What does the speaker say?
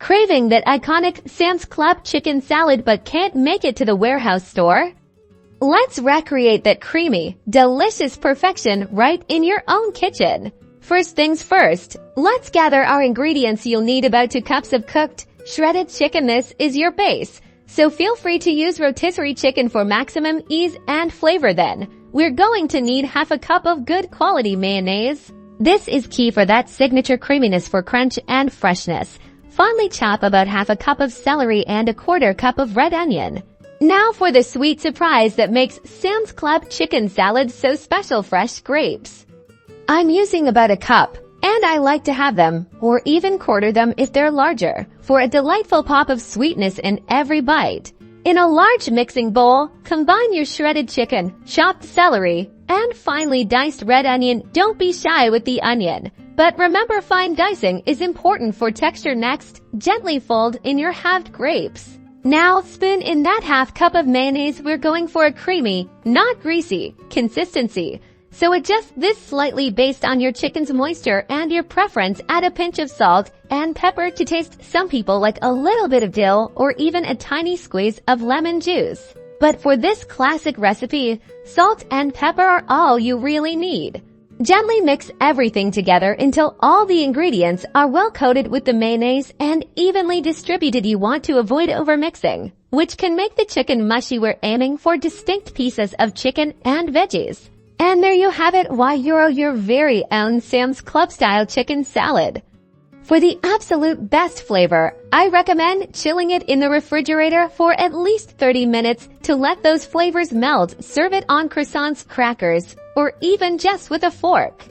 Craving that iconic Sam's Club chicken salad but can't make it to the warehouse store? Let's recreate that creamy, delicious perfection right in your own kitchen. First things first, let's gather our ingredients. You'll need about 2 cups of cooked, shredded chicken. This is your base, so feel free to use rotisserie chicken for maximum ease and flavor. Then, we're going to need half a cup of good quality mayonnaise. This is key for that signature creaminess for crunch and freshness. Finely chop about half a cup of celery and 1/4 cup of red onion. Now for the sweet surprise that makes Sam's Club chicken salad so special: fresh grapes. I'm using about 1 cup, and I like to have them, or even quarter them if they're larger, for a delightful pop of sweetness in every bite. In a large mixing bowl, combine your shredded chicken, chopped celery, and finely diced red onion. Don't be shy with the onion, but remember, fine dicing is important for texture. Next, gently fold in your halved grapes. Now spoon in that half cup of mayonnaise. We're going for a creamy, not greasy, consistency, so adjust this slightly based on your chicken's moisture and your preference. Add a pinch of salt and pepper to taste. Some people like a little bit of dill or even a tiny squeeze of lemon juice. But for this classic recipe, salt and pepper are all you really need. Gently mix everything together until all the ingredients are well coated with the mayonnaise and evenly distributed. You want to avoid overmixing, which can make the chicken mushy. We're aiming for distinct pieces of chicken and veggies. And there you have it, your very own Sam's Club style chicken salad. For the absolute best flavor, I recommend chilling it in the refrigerator for at least 30 minutes to let those flavors melt. Serve it on croissants, crackers, or even just with a fork.